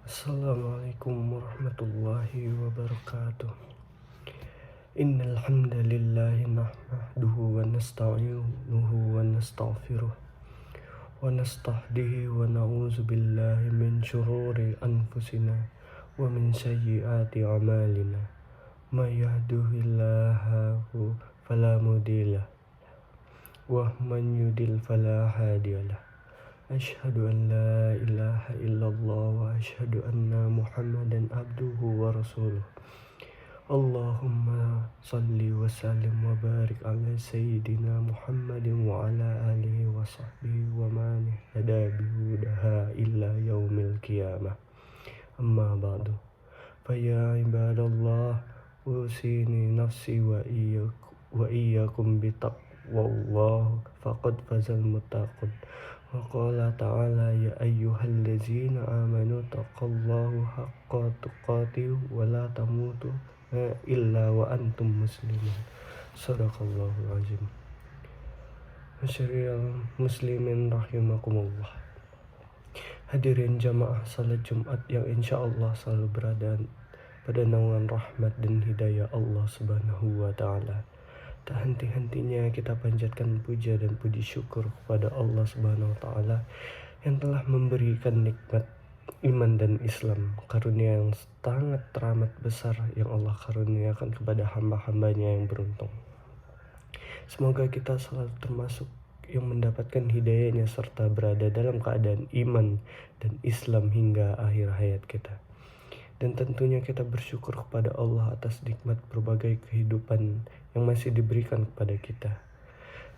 Assalamualaikum warahmatullahi wabarakatuh. Innal hamdalillah nahmaduhu wa nasta'inuhu wa nastaghfiruh wa nastahdihi wa na'udzu billahi min shururi anfusina wa min sayyiati a'malina. May yahdihillahu fala mudilla wa man yudlil fala hadiyalah. Asyhadu an la ilaha illallah wa asyhadu anna Muhammadan abduhu wa rasuluh. Allahumma salli wa sallim wa barik ala sayyidina Muhammadin wa ala alihi wa sahbihi wa man ihtada bihudaha illa yaumil qiyamah. Amma ba'du. Fa ya ibadallah, usini nafsi wa iyyakum bi taqwallah faqad fazal muttaqun. Wa qala ta'ala ya ayyuhallazina amanu taqullaha haqqa tuqatih wa la tamutunna illa wa antum muslimun. Shadaqallahul azim. Masyariyal muslimin rahimakumullah. Hadirin jamaah salat Jumat yang insyaallah selalu berada pada naungan rahmat dan hidayah Allah Subhanahu wa taala. Tak henti-hentinya kita panjatkan puja dan puji syukur kepada Allah Subhanahu wa taala yang telah memberikan nikmat iman dan Islam, karunia yang sangat teramat besar yang Allah karuniakan kepada hamba-hambanya yang beruntung. Semoga kita selalu termasuk yang mendapatkan hidayahnya serta berada dalam keadaan iman dan Islam hingga akhir hayat kita. Dan tentunya kita bersyukur kepada Allah atas nikmat berbagai kehidupan yang masih diberikan kepada kita.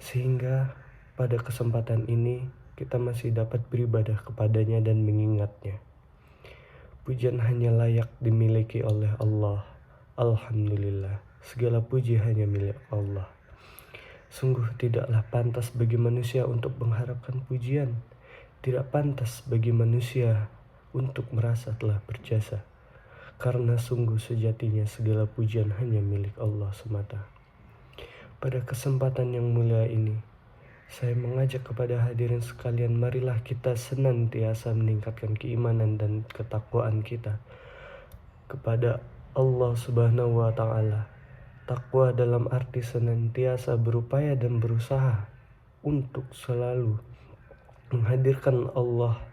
Sehingga pada kesempatan ini kita masih dapat beribadah kepadanya dan mengingatnya. Pujian hanya layak dimiliki oleh Allah. Alhamdulillah, segala puji hanya milik Allah. Sungguh tidaklah pantas bagi manusia untuk mengharapkan pujian. Tidak pantas bagi manusia untuk merasa telah berjasa. Karena sungguh sejatinya segala pujian hanya milik Allah semata. Pada kesempatan yang mulia ini, saya mengajak kepada hadirin sekalian, marilah kita senantiasa meningkatkan keimanan dan ketakwaan kita kepada Allah Subhanahu wa taala. Takwa dalam arti senantiasa berupaya dan berusaha untuk selalu menghadirkan Allah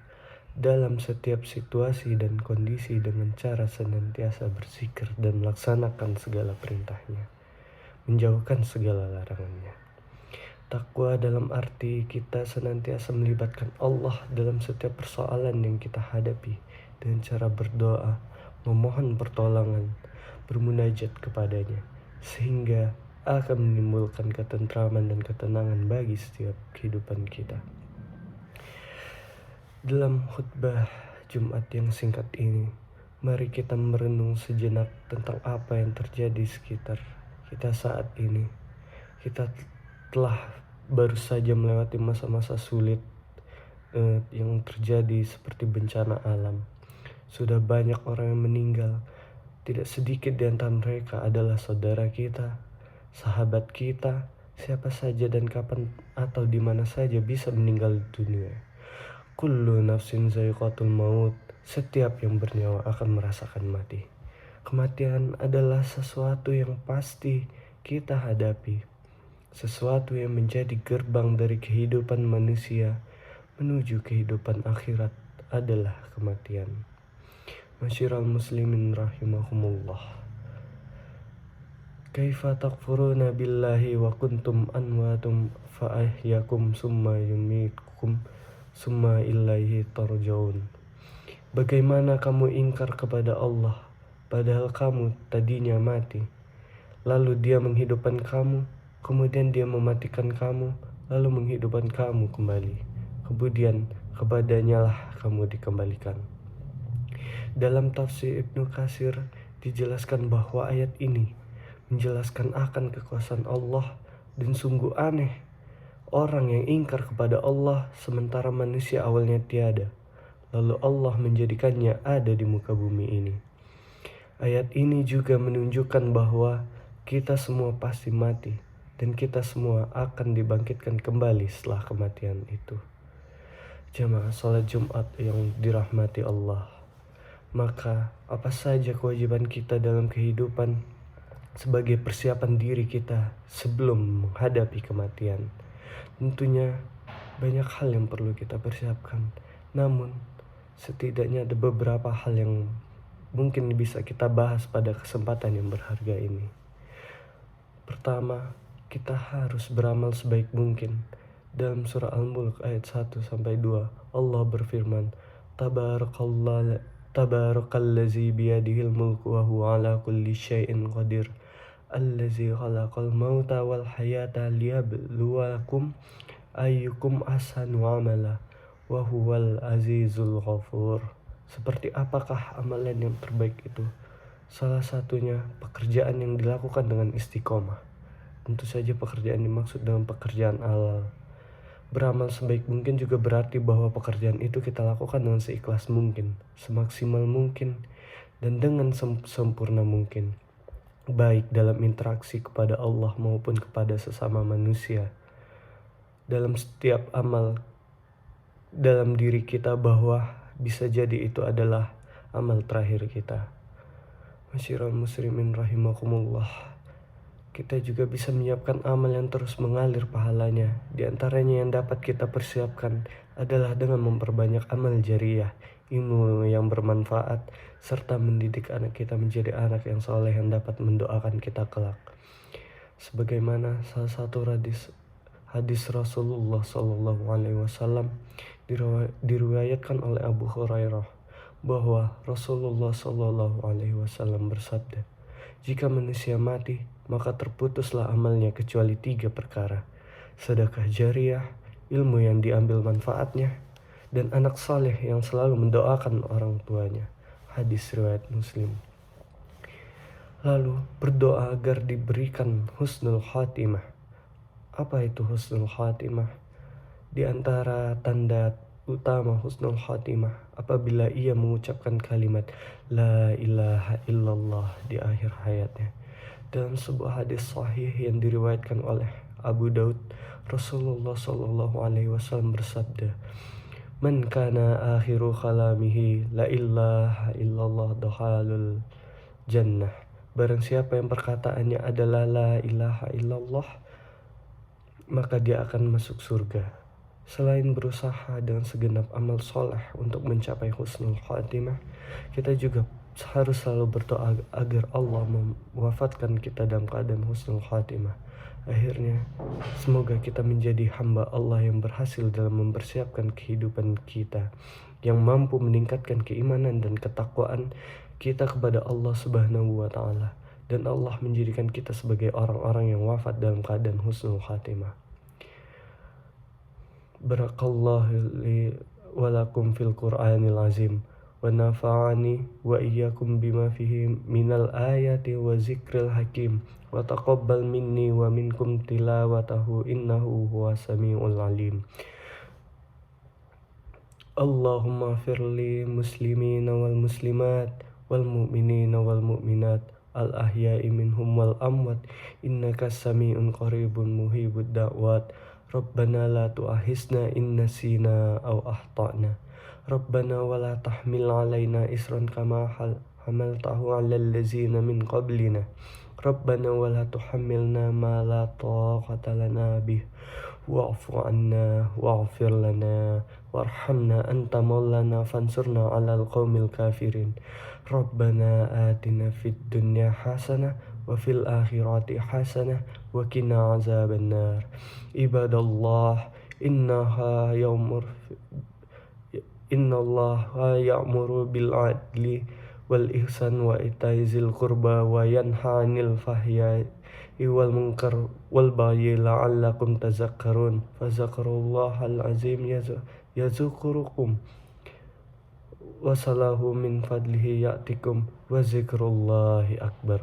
dalam setiap situasi dan kondisi dengan cara senantiasa berzikir dan melaksanakan segala perintahnya, menjauhkan segala larangannya. Takwa dalam arti kita senantiasa melibatkan Allah dalam setiap persoalan yang kita hadapi dengan cara berdoa, memohon pertolongan, bermunajat kepadanya, sehingga akan menimbulkan ketentraman dan ketenangan bagi setiap kehidupan kita. Dalam khutbah Jumat yang singkat ini, mari kita merenung sejenak tentang apa yang terjadi sekitar kita saat ini. Kita telah baru saja melewati masa-masa sulit yang terjadi seperti bencana alam. Sudah banyak orang yang meninggal. Tidak sedikit di antara mereka adalah saudara kita, sahabat kita, siapa saja dan kapan atau di mana saja bisa meninggal dunia. Kullu nafsin za'iqatul maut. Setiap yang bernyawa akan merasakan mati. Kematian adalah sesuatu yang pasti kita hadapi. Sesuatu yang menjadi gerbang dari kehidupan manusia menuju kehidupan akhirat adalah kematian. Masyiral muslimin rahimahumullah. Kaifa takfuruna billahi wa kuntum anwatum fa ahyakum summa yumitkum summa ilaihi tarjaun. Bagaimana kamu ingkar kepada Allah padahal kamu tadinya mati, lalu Dia menghidupkan kamu, kemudian Dia mematikan kamu, lalu menghidupkan kamu kembali, kemudian kepadanya lah kamu dikembalikan. Dalam tafsir Ibnu Katsir dijelaskan bahwa ayat ini menjelaskan akan kekuasaan Allah, dan sungguh aneh orang yang ingkar kepada Allah sementara manusia awalnya tiada, lalu Allah menjadikannya ada di muka bumi ini. Ayat ini juga menunjukkan bahwa kita semua pasti mati dan kita semua akan dibangkitkan kembali setelah kematian itu. Jamaah salat Jumat yang dirahmati Allah, Maka apa saja kewajiban kita dalam kehidupan sebagai persiapan diri kita sebelum menghadapi kematian? Tentunya banyak hal yang perlu kita persiapkan. Namun setidaknya ada beberapa hal yang mungkin bisa kita bahas pada kesempatan yang berharga ini. Pertama, kita harus beramal sebaik mungkin. Dalam surah Al-Mulk ayat 1-2, Allah berfirman, Tabarakalladzi biyadihil mulku wa huwa ala kulli syai'in qadir. Allazi khalaqal mauta wal hayata liyabluwakum ayyukum ahsanu amala wa huwal azizul ghafur. Seperti apakah amalan yang terbaik itu? Salah satunya pekerjaan yang dilakukan dengan istiqomah. Tentu saja pekerjaan dimaksud dengan pekerjaan halal. Beramal sebaik mungkin juga berarti bahwa pekerjaan itu kita lakukan dengan seikhlas mungkin, semaksimal mungkin, dan dengan sempurna mungkin. Baik dalam interaksi kepada Allah maupun kepada sesama manusia. Dalam setiap amal dalam diri kita bahwa bisa jadi itu adalah amal terakhir kita. Masyiral muslimin rahimakumullah. Kita juga bisa menyiapkan amal yang terus mengalir pahalanya. Di antaranya yang dapat kita persiapkan adalah dengan memperbanyak amal jariyah, ilmu yang bermanfaat, serta mendidik anak kita menjadi anak yang soleh yang dapat mendoakan kita kelak. Sebagaimana salah satu hadis Rasulullah SAW diriwayatkan oleh Abu Hurairah bahwa Rasulullah SAW bersabda, jika manusia mati, maka terputuslah amalnya kecuali 3 perkara: sedekah jariyah, ilmu yang diambil manfaatnya, dan anak saleh yang selalu mendoakan orang tuanya. Hadis riwayat Muslim. Lalu berdoa agar diberikan husnul khatimah. Apa itu husnul khatimah? Di antara tanda utama husnul khatimah apabila ia mengucapkan kalimat la ilaha illallah di akhir hayatnya. Dalam sebuah hadis sahih yang diriwayatkan oleh Abu Daud, Rasulullah SAW bersabda, man kana akhiru kalamihi la ilaha illallah dakhalul jannah. Barang siapa yang perkataannya adalah la ilaha illallah, maka dia akan masuk surga. Selain berusaha dengan segenap amal soleh untuk mencapai husnul khatimah, kita juga harus selalu berdoa agar Allah mewafatkan kita dalam keadaan husnul khatimah. Akhirnya, semoga kita menjadi hamba Allah yang berhasil dalam mempersiapkan kehidupan kita, yang mampu meningkatkan keimanan dan ketakwaan kita kepada Allah Subhanahu wa Ta'ala, dan Allah menjadikan kita sebagai orang-orang yang wafat dalam keadaan husnul khatimah. Barakallahu li wa lakum fil Qur'anil azim wa nafa'ani wa iyyakum bima fihi minal ayati wa zikril hakim wa taqabbal minni wa minkum tilawatahu innahu huwas samiul alim. Allahumma firli muslimina wal muslimat wal mu'minina wal mu'minat al ahya'i minhum wal amwat innaka sami'un qaribun muhibud da'wat. Rabbana la tu'ahisna in nasina aw akhtana. Rabbana wa la tahmil alaina isran kama hamaltahu ala allazina min qablina. Rabbana wa la tuhammilna ma la taqata lana bih. Wa'fu anna wa'fir lana warhamna anta maulana fansurna ala alqawmil kafirin. Rabbana atina fid dunya hasanah wa fil akhirati hasanah wa qina azaban nar. Ibadallah, innallaha ya'muru bil adli wal ihsan wa ita'i zil qurba wa yanha 'anil fahsya'i wal munkar wal baghi la'allakum tadhakkarun. Fadhkurullahal azim yazkurukum wa salahu min fadlihi ya'tikum wa zikrullahi akbar.